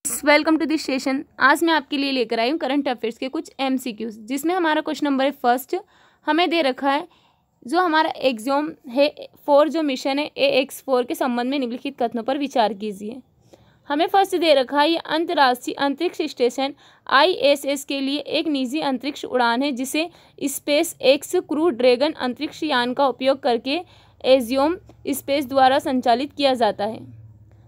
Welcome to this session. आज मैं आपके लिए लेकर आई हूँ करंट अफेयर्स के कुछ एमसीक्यूज, जिसमें हमारा क्वेश्चन नंबर है फर्स्ट। हमें दे रखा है जो हमारा एग्जाम है 4 जो मिशन है AX4 के संबंध में निम्नलिखित कथनों पर विचार कीजिए। हमें फर्स्ट दे रखा है ये अंतर्राष्ट्रीय अंतरिक्ष स्टेशन ISS के लिए एक निजी अंतरिक्ष उड़ान है जिसे स्पेस एक्स क्रू ड्रैगन अंतरिक्ष यान का उपयोग करके एजियोम स्पेस द्वारा संचालित किया जाता है।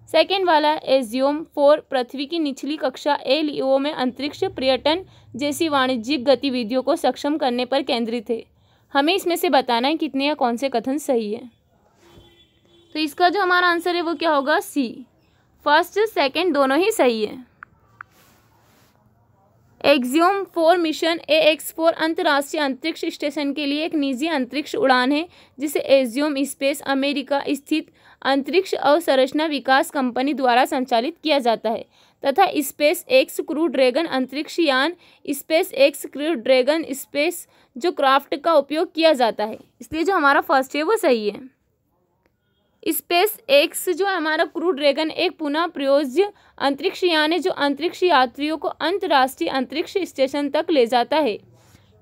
सेकेंड वाला एजियोम 4 पृथ्वी की निचली कक्षा LEO में अंतरिक्ष पर्यटन जैसी वाणिज्यिक गतिविधियों को सक्षम करने पर केंद्रित है। हमें इसमें से बताना है कितने या कौन से कथन सही है। तो इसका जो हमारा आंसर है वो क्या होगा, सी। फर्स्ट सेकंड दोनों ही सही है। एग्जियोम 4 मिशन AX4 अंतर्राष्ट्रीय अंतरिक्ष स्टेशन के लिए एक निजी अंतरिक्ष उड़ान है जिसे एजियोम स्पेस अमेरिका स्थित अंतरिक्ष अवसंरचना विकास कंपनी द्वारा संचालित किया जाता है तथा स्पेस एक्स क्रू ड्रैगन अंतरिक्ष यान space x crew dragon space जो क्राफ्ट का उपयोग किया जाता है। इसलिए जो हमारा फर्स्ट है वो सही है। स्पेस एक्स जो हमारा क्रू ड्रैगन एक पुनः प्रयोज्य अंतरिक्ष यान है जो अंतरिक्ष यात्रियों को अंतर्राष्ट्रीय अंतरिक्ष स्टेशन तक ले जाता है।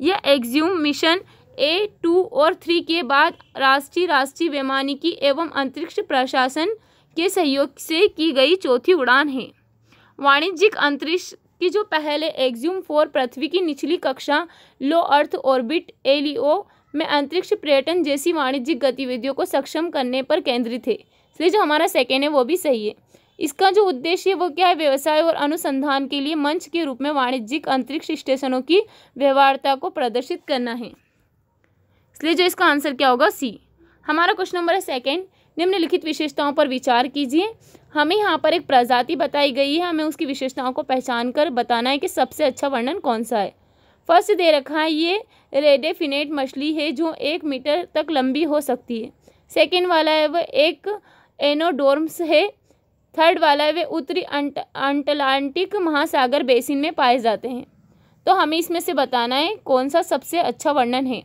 यह एग्जियोम मिशन A2 और 3 के बाद राष्ट्रीय वैमानिकी एवं अंतरिक्ष प्रशासन के सहयोग से की गई चौथी उड़ान है। वाणिज्यिक अंतरिक्ष की जो पहले एग्जियोम 4 पृथ्वी की निचली कक्षा लो अर्थ ऑर्बिट LEO में अंतरिक्ष पर्यटन जैसी वाणिज्यिक गतिविधियों को सक्षम करने पर केंद्रित है। इसलिए जो हमारा सेकेंड है वो भी सही है। इसका जो उद्देश्य है वो क्या है, व्यवसाय और अनुसंधान के लिए मंच के रूप में वाणिज्यिक अंतरिक्ष स्टेशनों की व्यवहार्यता को प्रदर्शित करना है। इसलिए जो इसका आंसर क्या होगा, सी। हमारा क्वेश्चन नंबर है सेकेंड। निम्नलिखित विशेषताओं पर विचार कीजिए। हमें यहाँ पर एक प्रजाति बताई गई है, हमें उसकी विशेषताओं को पहचान कर बताना है कि सबसे अच्छा वर्णन कौन सा है। फर्स्ट दे रखा है ये रेडेफिनेट मछली है जो 1 मीटर तक लंबी हो सकती है। सेकेंड वाला है वह एक एनोडोर्म्स है। थर्ड वाला है वे उत्तरी अटलांटिक महासागर बेसिन में पाए जाते हैं। तो हमें इसमें से बताना है कौन सा सबसे अच्छा वर्णन है।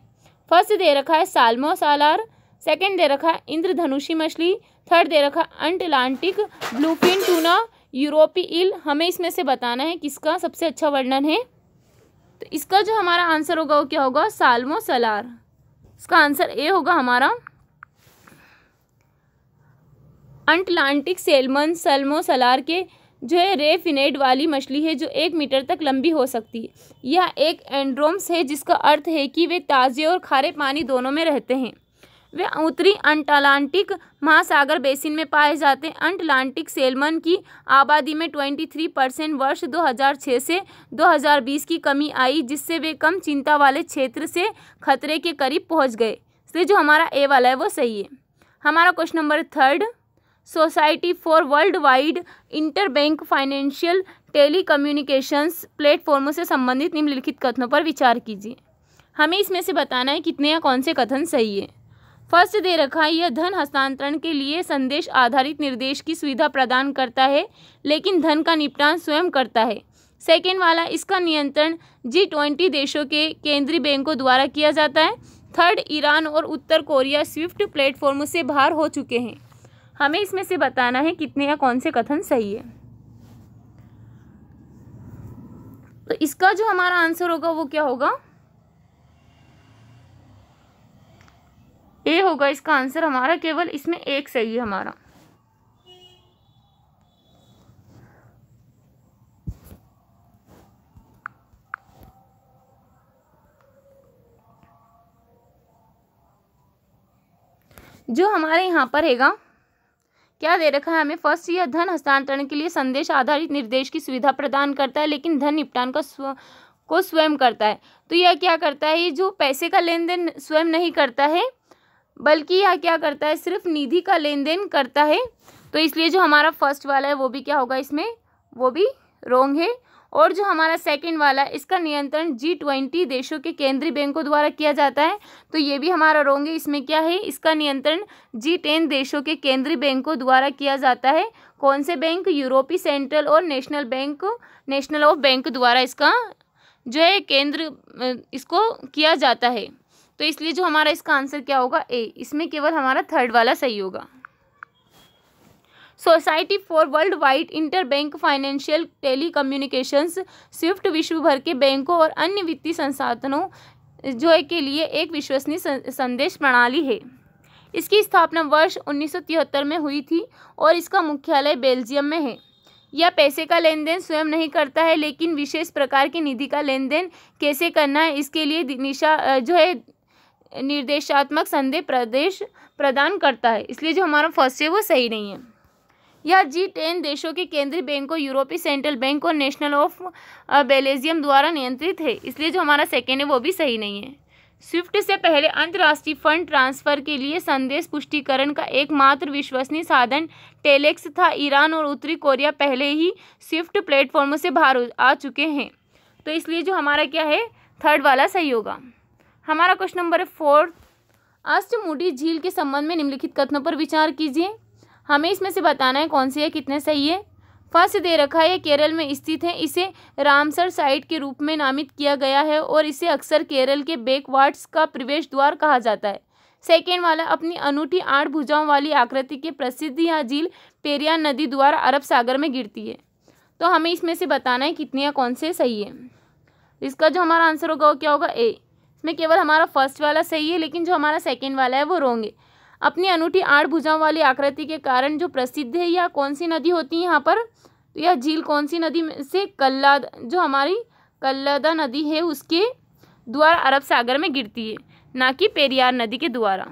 फर्स्ट दे रखा है साल्मो सालार, सेकेंड दे रखा है इंद्रधनुषी मछली, थर्ड दे रखा है अटलांटिक ब्लूफिन टूना यूरोपी ईल। हमें इसमें से बताना है किसका सबसे अच्छा वर्णन है। तो इसका जो हमारा आंसर होगा वो क्या होगा, साल्मो सलार। इसका आंसर ए होगा हमारा। अटलांटिक सैल्मन साल्मो सलार के जो है रेफिनेट वाली मछली है जो 1 मीटर तक लंबी हो सकती है। यह एक एंड्रोम्स है जिसका अर्थ है कि वे ताज़े और खारे पानी दोनों में रहते हैं। वे उत्तरी अटलांटिक महासागर बेसिन में पाए जाते हैं। अटलांटिक सैल्मन की आबादी में 23% वर्ष 2006 से 2020 की कमी आई जिससे वे कम चिंता वाले क्षेत्र से खतरे के करीब पहुंच गए। इसलिए जो हमारा ए वाला है वो सही है। हमारा question number third. Society for world wide interbank financial telecommunications प्लेटफॉर्मों से संबंधित निम्नलिखित कथनों पर विचार कीजिए। हमें इसमें से बताना है कितने या कौन से कथन सही है। फर्स्ट दे रखा है यह धन हस्तांतरण के लिए संदेश आधारित निर्देश की सुविधा प्रदान करता है लेकिन धन का निपटान स्वयं करता है। सेकेंड वाला इसका नियंत्रण G20 देशों के केंद्रीय बैंकों द्वारा किया जाता है। थर्ड ईरान और उत्तर कोरिया स्विफ्ट प्लेटफॉर्म से बाहर हो चुके हैं। हमें इसमें से बताना है कितने या कौन से कथन सही है। तो इसका जो हमारा आंसर होगा वो क्या होगा, ए होगा इसका आंसर हमारा। केवल इसमें एक सही है हमारा। जो हमारे यहाँ पर हैगा क्या दे रखा है हमें, फर्स्ट यह धन हस्तांतरण के लिए संदेश आधारित निर्देश की सुविधा प्रदान करता है लेकिन धन निपटान को स्वयं करता है। तो यह क्या करता है, ये जो पैसे का लेन देन स्वयं नहीं करता है बल्कि यह क्या करता है, सिर्फ निधि का लेन देन करता है। तो इसलिए जो हमारा फर्स्ट वाला है वो भी क्या होगा, इसमें वो भी रॉन्ग है। और जो हमारा सेकंड वाला है इसका नियंत्रण G20 देशों के केंद्रीय बैंकों द्वारा किया जाता है। तो ये भी हमारा रॉन्ग है। इसमें क्या है, इसका नियंत्रण G10 देशों के केंद्रीय बैंकों द्वारा किया जाता है। कौन से बैंक, यूरोपीय सेंट्रल और नेशनल ऑफ बैंक द्वारा इसका जो है केंद्र इसको किया जाता है। तो इसलिए जो हमारा इसका आंसर क्या होगा, ए। इसमें केवल हमारा थर्ड वाला सही होगा। Society for world wide inter bank financial telecommunications Swift विश्व भर के बैंकों और अन्य वित्तीय संसाधनों जो है के लिए एक विश्वसनीय संदेश प्रणाली है। इसकी स्थापना वर्ष 1973 में हुई थी और इसका मुख्यालय बेल्जियम में है। यह पैसे का लेन देन स्वयं नहीं करता है, लेकिन विशेष प्रकार की निधि का लेन देन कैसे करना है इसके लिए निर्देशात्मक संदेश प्रदान करता है। इसलिए जो हमारा फर्स्ट है वो सही नहीं है। यह G10 देशों के केंद्रीय बैंकों, यूरोपीय सेंट्रल बैंक और नेशनल ऑफ बेल्जियम द्वारा नियंत्रित है। इसलिए जो हमारा सेकेंड है वो भी सही नहीं है। स्विफ्ट से पहले अंतर्राष्ट्रीय फंड ट्रांसफर के लिए संदेश पुष्टिकरण का एकमात्र विश्वसनीय साधन टेलेक्स था। ईरान और उत्तरी कोरिया पहले ही स्विफ्ट प्लेटफॉर्म से बाहर आ चुके हैं। तो इसलिए जो हमारा क्या है, थर्ड वाला सही होगा। हमारा क्वेश्चन नंबर है 4। अष्टमुडी झील के संबंध में निम्नलिखित कथनों पर विचार कीजिए। हमें इसमें से बताना है कौन सी है, कितने सही है। फर्स्ट दे रखा है, केरल में स्थित है। इसे रामसर साइट के रूप में नामित किया गया है और इसे अक्सर केरल के बैकवाटर्स का प्रवेश द्वार कहा जाता है। सेकेंड वाला, अपनी अनूठी 8 भुजाओं वाली आकृति के प्रसिद्ध यह झील पेरियार नदी द्वारा अरब सागर में गिरती है। तो हमें इसमें से बताना है कितनी या कौन से सही है। इसका जो हमारा आंसर होगा वो क्या होगा, ए। इसमें केवल हमारा फर्स्ट वाला सही है, लेकिन जो हमारा सेकेंड वाला है वो रॉन्ग है। अपनी अनूठी 8 भुजाओं वाली आकृति के कारण जो प्रसिद्ध है, यह कौन सी नदी होती है यहाँ पर, तो यह झील कौन सी नदी में से, जो हमारी कल्लादा नदी है उसके द्वारा अरब सागर में गिरती है, ना कि पेरियार नदी के द्वारा।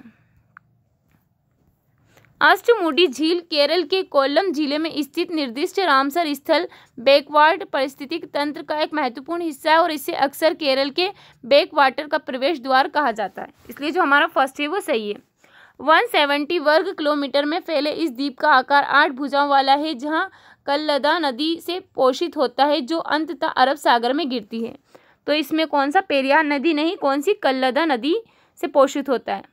अष्टमुडी झील केरल के कोल्लम जिले में स्थित निर्दिष्ट रामसर स्थल बैकवाटर पारिस्थितिक तंत्र का एक महत्वपूर्ण हिस्सा है और इसे अक्सर केरल के बैकवाटर का प्रवेश द्वार कहा जाता है। इसलिए जो हमारा फर्स्ट है वो सही है। 170 वर्ग किलोमीटर में फैले इस द्वीप का आकार 8 भुजाओं वाला है, जहां कल्लदा नदी से पोषित होता है, जो अंततः अरब सागर में गिरती है। तो इसमें कौन सा, पेरियार नदी नहीं, कौन सी, कल्लदा नदी से पोषित होता है।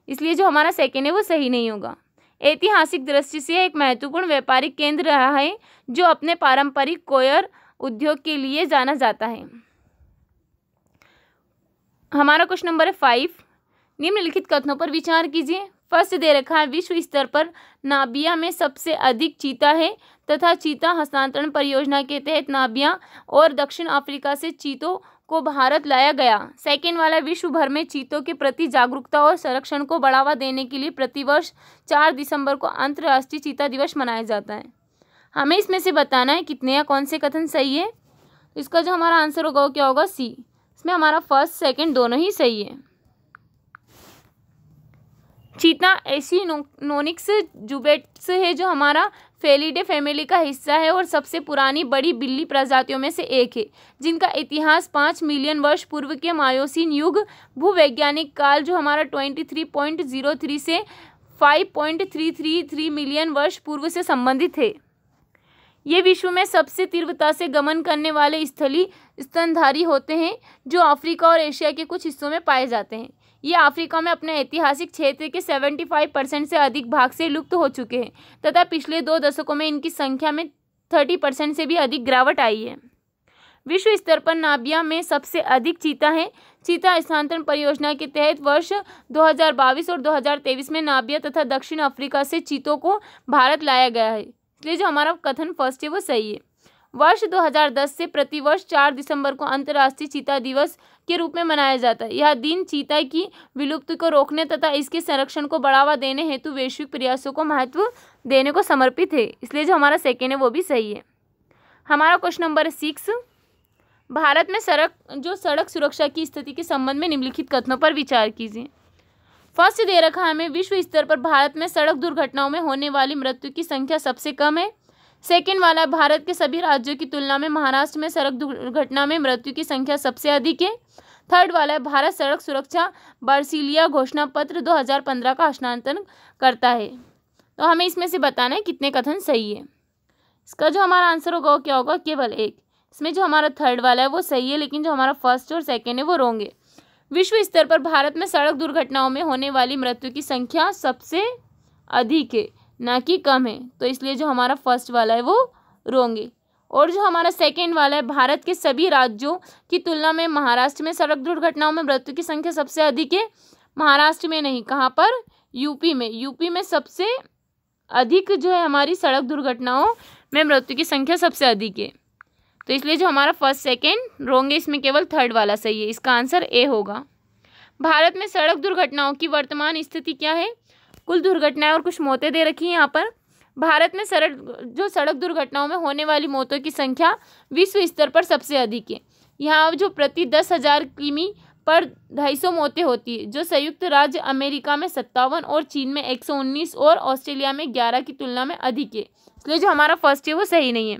इसलिए जो हमारा सेकेंड है वो सही नहीं होगा। ऐतिहासिक दृष्टि से एक महत्वपूर्ण व्यापारिक केंद्र रहा है, जो अपने पारंपरिक कोयर उद्योग के लिए जाना जाता है। हमारा क्वेश्चन नंबर है 5। निम्नलिखित कथनों पर विचार कीजिए। फर्स्ट दे रखा है, विश्व स्तर पर नामिबिया में सबसे अधिक चीता है तथा चीता हस्तांतरण परियोजना के तहत नामिबिया और दक्षिण अफ्रीका से चीतों को भारत लाया गया। सेकेंड वाला, विश्व भर में चीतों के प्रति जागरूकता और संरक्षण को बढ़ावा देने के लिए प्रतिवर्ष 4 दिसंबर को अंतर्राष्ट्रीय चीता दिवस मनाया जाता है। हमें इसमें से बताना है कितने या कौन से कथन सही है। इसका जो हमारा आंसर होगा वो क्या होगा, सी। इसमें हमारा फर्स्ट सेकेंड दोनों ही सही है। चीता एसिनोनिक्स जुबेट्स है, जो हमारा फेलिडे फैमिली का हिस्सा है और सबसे पुरानी बड़ी बिल्ली प्रजातियों में से एक है, जिनका इतिहास 5 मिलियन वर्ष पूर्व के मायोसीन युग भूवैज्ञानिक काल, जो हमारा 23.03 से 5.333 मिलियन वर्ष पूर्व से संबंधित है। ये विश्व में सबसे तीव्रता से गमन करने वाले स्थलीय स्तनधारी होते हैं, जो अफ्रीका और एशिया के कुछ हिस्सों में पाए जाते हैं। ये अफ्रीका में अपने ऐतिहासिक क्षेत्र के 75% से अधिक भाग से लुप्त हो चुके हैं तथा पिछले 2 दशकों में इनकी संख्या में 30% से भी अधिक गिरावट आई है। विश्व स्तर पर नामिबिया में सबसे अधिक चीता हैं। चीता हस्तांतरण परियोजना के तहत वर्ष 2022 और 2023 में नामिबिया तथा दक्षिण अफ्रीका से चीतों को भारत लाया गया है। इसलिए जो हमारा कथन फर्स्ट है वो सही है। वर्ष 2010 से प्रतिवर्ष 4 दिसंबर को अंतर्राष्ट्रीय चीता दिवस के रूप में मनाया जाता है। यह दिन चीता की विलुप्ति को रोकने तथा इसके संरक्षण को बढ़ावा देने हेतु वैश्विक प्रयासों को महत्व देने को समर्पित है। इसलिए जो हमारा सेकेंड है वो भी सही है। हमारा क्वेश्चन नंबर 6, भारत में सड़क सुरक्षा की स्थिति के संबंध में निम्नलिखित कथनों पर विचार कीजिए। फर्स्ट दे रखा है हमें, विश्व स्तर पर भारत में सड़क दुर्घटनाओं में होने वाली मृत्यु की संख्या सबसे कम है। सेकेंड वाला, भारत के सभी राज्यों की तुलना में महाराष्ट्र में सड़क दुर्घटना में मृत्यु की संख्या सबसे अधिक है। थर्ड वाला है, भारत सड़क सुरक्षा बार्सिलिया घोषणा पत्र 2015 का हस्तांतरण करता है। तो हमें इसमें से बताना है कितने कथन सही है। इसका जो हमारा आंसर होगा वो क्या होगा, केवल एक। इसमें जो हमारा थर्ड वाला है वो सही है, लेकिन जो हमारा फर्स्ट और सेकेंड है वो रॉन्ग है। विश्व स्तर पर भारत में सड़क दुर्घटनाओं में होने वाली मृत्यु की संख्या सबसे अधिक है, ना कि कम है। तो इसलिए जो हमारा फर्स्ट वाला है वो रॉन्ग है। और जो हमारा सेकेंड वाला है, भारत के सभी राज्यों की तुलना में महाराष्ट्र में सड़क दुर्घटनाओं में मृत्यु की संख्या सबसे अधिक है। महाराष्ट्र में नहीं, कहाँ पर, यूपी में। यूपी में सबसे अधिक जो है हमारी सड़क दुर्घटनाओं में मृत्यु की संख्या सबसे अधिक है। तो इसलिए जो हमारा फर्स्ट सेकेंड रोंगे, इसमें केवल थर्ड वाला सही है। इसका आंसर ए होगा। भारत में सड़क दुर्घटनाओं की वर्तमान स्थिति क्या है? कुल दुर्घटनाएं और कुछ मौतें दे रखी हैं यहाँ पर। भारत में सड़क दुर्घटनाओं में होने वाली मौतों की संख्या विश्व स्तर पर सबसे अधिक है। यहाँ जो प्रति 10,000 किमी पर 250 मौतें होती है, जो संयुक्त राज्य अमेरिका में 57 और चीन में 119 और ऑस्ट्रेलिया में 11 की तुलना में अधिक है। इसलिए जो हमारा फर्स्ट है वो सही नहीं है।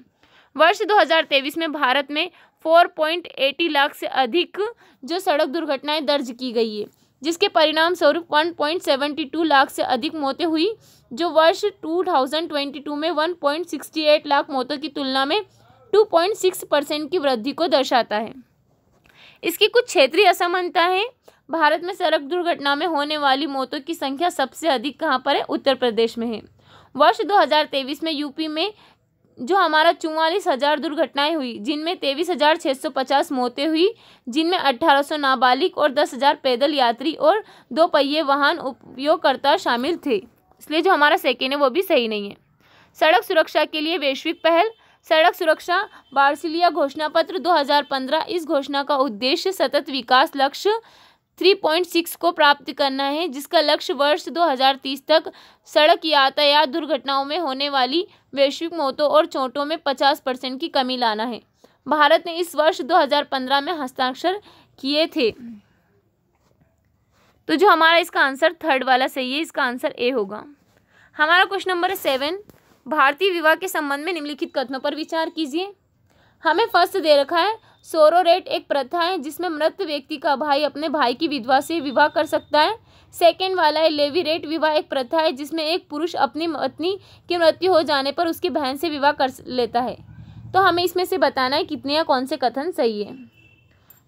वर्ष 2023 में भारत में 4.80 लाख से अधिक जो सड़क दुर्घटनाएं दर्ज की गई है, जिसके परिणाम स्वरूप 1.72 लाख से अधिक मौतें हुई, जो वर्ष 2022 में 1.68 लाख मौतों की तुलना में 2.6% की वृद्धि को दर्शाता है। इसकी कुछ क्षेत्रीय असमानता है। भारत में सड़क दुर्घटना में होने वाली मौतों की संख्या सबसे अधिक कहाँ पर है? उत्तर प्रदेश में है। वर्ष 2023 में यूपी में जो हमारा 44,000 दुर्घटनाएं हुई, जिनमें 23,650 मौतें हुई, जिनमें 1,800 नाबालिग और 10,000 पैदल यात्री और 2 पहिए वाहन उपयोगकर्ता शामिल थे। इसलिए जो हमारा सेकेंड है वो भी सही नहीं है। सड़क सुरक्षा के लिए वैश्विक पहल। सड़क सुरक्षा बार्सिलोना घोषणा पत्र 2015। इस घोषणा का उद्देश्य सतत विकास लक्ष्य 3.6 को प्राप्त करना है, जिसका लक्ष्य वर्ष 2030 तक सड़क यातायात दुर्घटनाओं में होने वाली वैश्विक मौतों और चोटों में 50% की कमी लाना है। भारत ने इस वर्ष 2015 में हस्ताक्षर किए थे। तो जो हमारा इसका आंसर थर्ड वाला सही है। इसका आंसर ए होगा। हमारा क्वेश्चन नंबर 7, भारतीय विवाह के संबंध में निम्नलिखित कथनों पर विचार कीजिए। हमें फर्स्ट दे रखा है, सोरोरेट एक प्रथा है जिसमें मृत व्यक्ति का भाई अपने भाई की विधवा से विवाह कर सकता है। सेकेंड वाला है, लेवीरेट विवाह एक प्रथा है जिसमें एक पुरुष अपनी पत्नी की मृत्यु हो जाने पर उसकी बहन से विवाह कर लेता है। तो हमें इसमें से बताना है कितने या कौन से कथन सही है।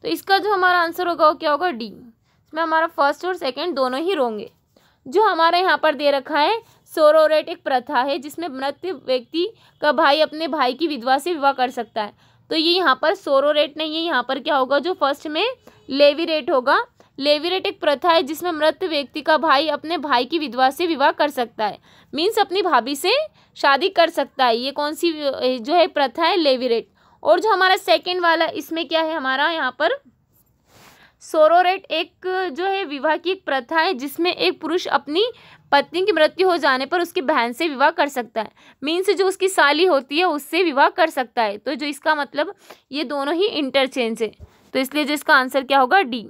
तो इसका जो हमारा आंसर होगा वो क्या होगा? डी। इसमें हमारा फर्स्ट और सेकेंड दोनों ही होंगे। जो हमारा यहाँ पर दे रखा है, सोरोरेट एक प्रथा है जिसमें मृत व्यक्ति का भाई अपने भाई की विधवा से विवाह कर सकता है। तो ये यहाँ पर सोरोरेट नहीं है, यहाँ पर क्या होगा? जो फर्स्ट में लेवीरेट होगा। लेवीरेट एक प्रथा है जिसमें मृत व्यक्ति का भाई अपने भाई की विधवा से विवाह कर सकता है, मीन्स अपनी भाभी से शादी कर सकता है। ये कौन सी जो है प्रथा है? लेवीरेट। और जो हमारा सेकेंड वाला, इसमें क्या है हमारा यहाँ पर? सोरोरेट एक जो है विवाह की एक प्रथा है जिसमें एक पुरुष अपनी पत्नी की मृत्यु हो जाने पर उसकी बहन से विवाह कर सकता है, मीन्स जो उसकी साली होती है उससे विवाह कर सकता है। तो जो इसका मतलब ये दोनों ही इंटरचेंज है। तो इसलिए जो इसका आंसर क्या होगा? डी।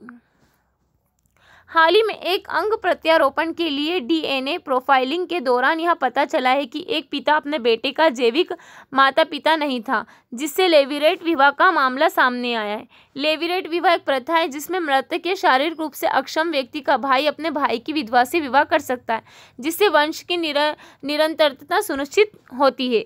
हाल ही में एक अंग प्रत्यारोपण के लिए डीएनए प्रोफाइलिंग के दौरान यह पता चला है कि एक पिता अपने बेटे का जैविक माता पिता नहीं था, जिससे लेवीरेट विवाह का मामला सामने आया है। लेवीरेट विवाह एक प्रथा है जिसमें मृतक के शारीरिक रूप से अक्षम व्यक्ति का भाई अपने भाई की विधवा से विवाह कर सकता है, जिससे वंश की निरंतरता सुनिश्चित होती है।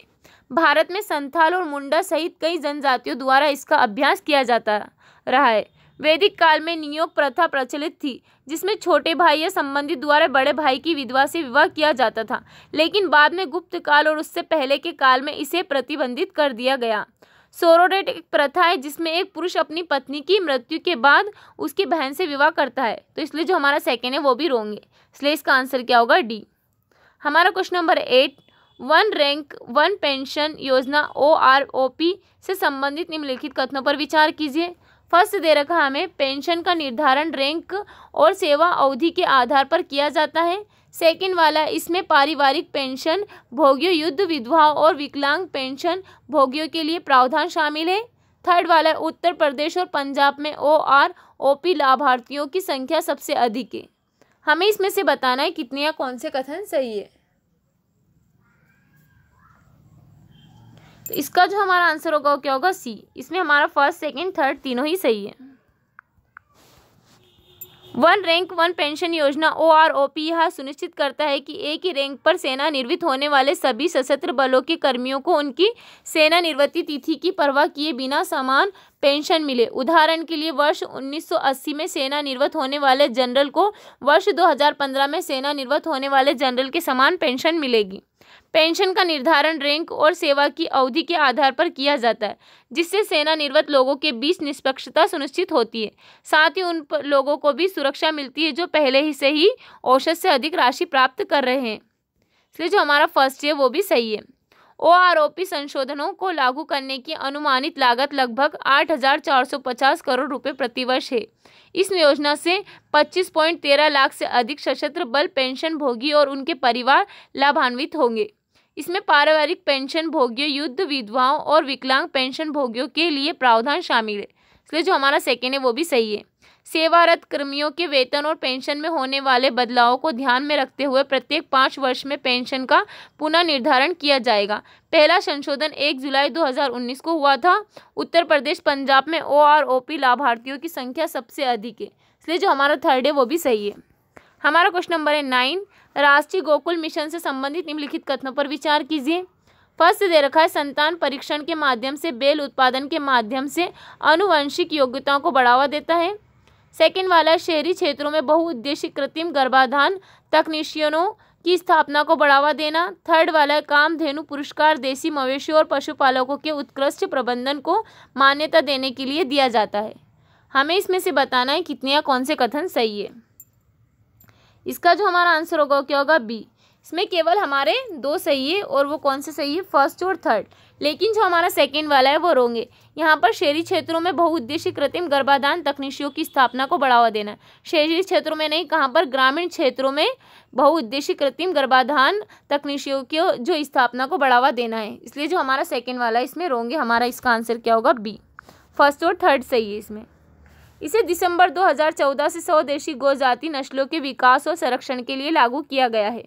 भारत में संथाल और मुंडा सहित कई जनजातियों द्वारा इसका अभ्यास किया जाता रहा है। वैदिक काल में नियोग प्रथा प्रचलित थी, जिसमें छोटे भाई या संबंधी द्वारा बड़े भाई की विधवा से विवाह किया जाता था, लेकिन बाद में गुप्त काल और उससे पहले के काल में इसे प्रतिबंधित कर दिया गया। सोरोरेट एक प्रथा है जिसमें एक पुरुष अपनी पत्नी की मृत्यु के बाद उसकी बहन से विवाह करता है। तो इसलिए जो हमारा सेकेंड है वो भी रॉन्ग है। इसलिए इसका आंसर क्या होगा? डी। हमारा question number 8, one rank one pension योजना OROP से संबंधित निम्नलिखित कथनों पर विचार कीजिए। फर्स्ट दे रखा हमें, पेंशन का निर्धारण रैंक और सेवा अवधि के आधार पर किया जाता है। सेकंड वाला, इसमें पारिवारिक पेंशन भोगियों, युद्ध विधवाओं और विकलांग पेंशन भोगियों के लिए प्रावधान शामिल है। थर्ड वाला, उत्तर प्रदेश और पंजाब में OROP लाभार्थियों की संख्या सबसे अधिक है। हमें इसमें से बताना है कितने या कौन से कथन सही है। तो इसका जो हमारा आंसर होगा वो क्या होगा? सी। इसमें हमारा फर्स्ट सेकंड थर्ड तीनों ही सही है। वन रैंक वन पेंशन योजना OROP यह सुनिश्चित करता है कि एक ही रैंक पर सेवानिवृत्त होने वाले सभी सशस्त्र बलों के कर्मियों को उनकी सेवानिवृत्ति तिथि की परवाह किए बिना समान पेंशन मिले। उदाहरण के लिए वर्ष 1980 में सेवानिवृत्त होने वाले जनरल को वर्ष 2015 में सेवानिवृत्त होने वाले जनरल के समान पेंशन मिलेगी। पेंशन का निर्धारण रैंक और सेवा की अवधि के आधार पर किया जाता है, जिससे सेवानिवृत्त लोगों के बीच निष्पक्षता सुनिश्चित होती है। साथ ही उन लोगों को भी सुरक्षा मिलती है जो पहले ही से ही औसत से अधिक राशि प्राप्त कर रहे हैं। इसलिए जो हमारा फर्स्ट है वो भी सही है। OROP संशोधनों को लागू करने की अनुमानित लागत लगभग 8,450 करोड़ रुपए प्रतिवर्ष है। इस योजना से 25.13 लाख से अधिक सशस्त्र बल पेंशन भोगी और उनके परिवार लाभान्वित होंगे। इसमें पारिवारिक पेंशन भोगियों, युद्ध विधवाओं और विकलांग पेंशन भोगियों के लिए प्रावधान शामिल है। इसलिए जो हमारा सेकेंड है वो भी सही है। सेवारत कर्मियों के वेतन और पेंशन में होने वाले बदलावों को ध्यान में रखते हुए प्रत्येक 5 वर्ष में पेंशन का पुनः निर्धारण किया जाएगा। पहला संशोधन 1 जुलाई 2019 को हुआ था। उत्तर प्रदेश, पंजाब में OROP लाभार्थियों की संख्या सबसे अधिक है। इसलिए जो हमारा थर्ड है वो भी सही है। हमारा क्वेश्चन नंबर है 9, राष्ट्रीय गोकुल मिशन से संबंधित निम्नलिखित कथनों पर विचार कीजिए। फर्स्ट दे रखा है, संतान परीक्षण के माध्यम से बेल उत्पादन के माध्यम से आनुवंशिक योग्यताओं को बढ़ावा देता है। सेकंड वाला, शहरी क्षेत्रों में बहुउद्देशीय कृत्रिम गर्भाधान तकनीशियनों की स्थापना को बढ़ावा देना। थर्ड वाला है, कामधेनु पुरस्कार देसी मवेशियों और पशुपालकों के उत्कृष्ट प्रबंधन को मान्यता देने के लिए दिया जाता है। हमें इसमें से बताना है कितने या कौन से कथन सही है। इसका जो हमारा आंसर होगा क्या होगा, बी। इसमें केवल हमारे 2 सही है और वो कौन से सही है, फर्स्ट और थर्ड। लेकिन जो हमारा सेकंड वाला है वो रॉन्ग है। यहाँ पर शहरी क्षेत्रों में बहुउद्देशीय कृत्रिम गर्भाधान तकनीशियों की स्थापना को बढ़ावा देना। शहरी क्षेत्रों में नहीं, कहाँ पर, ग्रामीण क्षेत्रों में बहुउद्देशीय कृत्रिम गर्भाधान तकनीशियों की जो स्थापना को बढ़ावा देना है। इसलिए जो हमारा सेकंड वाला है इसमें रॉन्ग है। हमारा इसका आंसर क्या होगा, बी। फर्स्ट और थर्ड सही है इसमें। इसे दिसंबर 2014 से स्वदेशी गोजाति नस्लों के विकास और संरक्षण के लिए लागू किया गया है।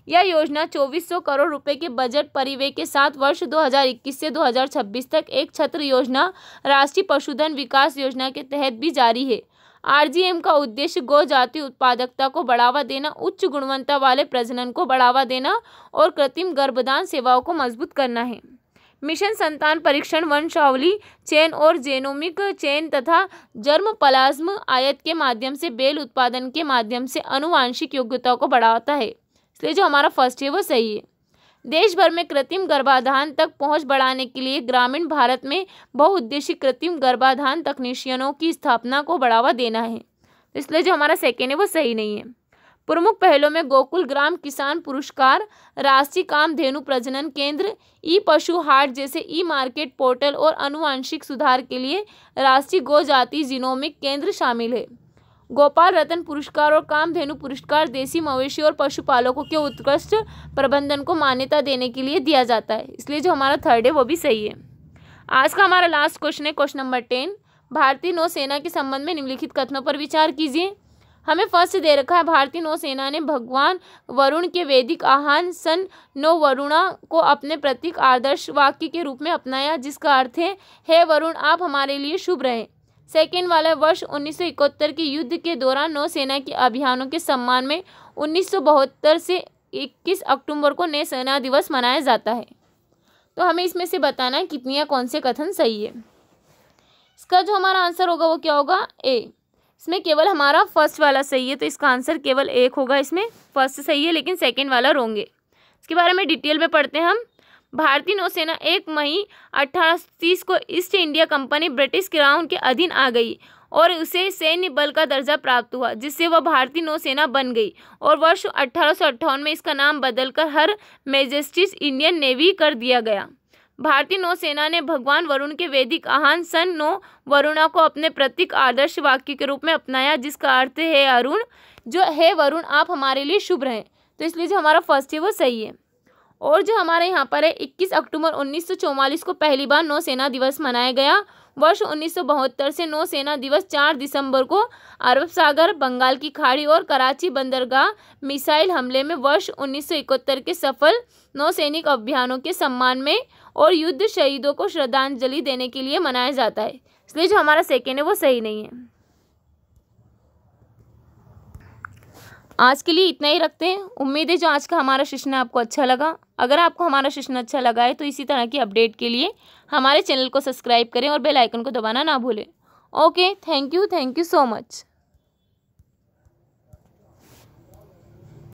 यह योजना 2400 करोड़ रुपए के बजट परिव्यय के साथ वर्ष 2021 से 2026 तक एक छत्र योजना राष्ट्रीय पशुधन विकास योजना के तहत भी जारी है। RGM का उद्देश्य गौ जाति उत्पादकता को बढ़ावा देना, उच्च गुणवत्ता वाले प्रजनन को बढ़ावा देना और कृत्रिम गर्भधान सेवाओं को मजबूत करना है। मिशन संतान परीक्षण वंशावली चेन और जेनोमिक चेन तथा जर्म प्लाज्म आयत के माध्यम से बेल उत्पादन के माध्यम से आनुवांशिक योग्यताओं को बढ़ाता है। इसलिए जो हमारा फर्स्ट है वो सही है। देश भर में कृत्रिम गर्भाधान तक पहुंच बढ़ाने के लिए ग्रामीण भारत में बहुउद्देशीय कृत्रिम गर्भाधान तकनीशियनों की स्थापना को बढ़ावा देना है। इसलिए जो हमारा सेकेंड है वो सही नहीं है। प्रमुख पहलों में गोकुल ग्राम किसान पुरस्कार, राष्ट्रीय कामधेनु प्रजनन केंद्र, ई पशु हाट जैसे ई मार्केट पोर्टल और आनुवांशिक सुधार के लिए राष्ट्रीय गौ जाति जीनोमिक केंद्र शामिल है। गोपाल रत्न पुरस्कार और कामधेनु पुरस्कार देसी मवेशी और पशुपालकों के उत्कृष्ट प्रबंधन को मान्यता देने के लिए दिया जाता है। इसलिए जो हमारा थर्ड है वो भी सही है। आज का हमारा लास्ट क्वेश्चन है क्वेश्चन नंबर 10, भारतीय नौसेना के संबंध में निम्नलिखित कथनों पर विचार कीजिए। हमें फर्स्ट दे रखा है, भारतीय नौसेना ने भगवान वरुण के वैदिक आह्वान सन नो वरुणा को अपने प्रतीक आदर्श वाक्य के रूप में अपनाया, जिसका अर्थ है, हे वरुण आप हमारे लिए शुभ रहे। सेकेंड वाला, वर्ष 1971 के युद्ध के दौरान नौसेना के अभियानों के सम्मान में 1972 से 21 अक्टूबर को नौसेना दिवस मनाया जाता है। तो हमें इसमें से बताना है कितनी या कौन से कथन सही है। इसका जो हमारा आंसर होगा वो क्या होगा, ए। इसमें केवल हमारा फर्स्ट वाला सही है, तो इसका आंसर केवल 1 होगा। इसमें फर्स्ट सही है लेकिन सेकेंड वाला रॉन्ग है। इसके बारे में डिटेल में पढ़ते हैं हम। भारतीय नौसेना 1 मई 1830 को east India company British crown के अधीन आ गई और उसे सैन्य बल का दर्जा प्राप्त हुआ, जिससे वह भारतीय नौसेना बन गई और वर्ष 1858 में इसका नाम बदलकर हर मैजेस्टीज इंडियन नेवी कर दिया गया। भारतीय नौसेना ने भगवान वरुण के वैदिक आह्वान सन नो वरुणा को अपने प्रतीक आदर्श वाक्य के रूप में अपनाया, जिसका अर्थ है अरुण, जो है वरुण आप हमारे लिए शुभ रहें। तो इसलिए जो हमारा फर्स्ट है वो सही है। और जो हमारे यहाँ पर है 21 अक्टूबर 1944 को पहली बार नौसेना दिवस मनाया गया। वर्ष 1972 से नौसेना दिवस 4 दिसंबर को अरब सागर, बंगाल की खाड़ी और कराची बंदरगाह मिसाइल हमले में वर्ष 1971 के सफल नौसैनिक अभियानों के सम्मान में और युद्ध शहीदों को श्रद्धांजलि देने के लिए मनाया जाता है। इसलिए जो हमारा सेकेंड है वो सही नहीं है। आज के लिए इतना ही रखते हैं। उम्मीद है जो आज का हमारा सेशन आपको अच्छा लगा। अगर आपको हमारा सेशन अच्छा लगा है तो इसी तरह की अपडेट के लिए हमारे चैनल को सब्सक्राइब करें और बेल आइकन को दबाना ना भूलें। Okay, thank you so much.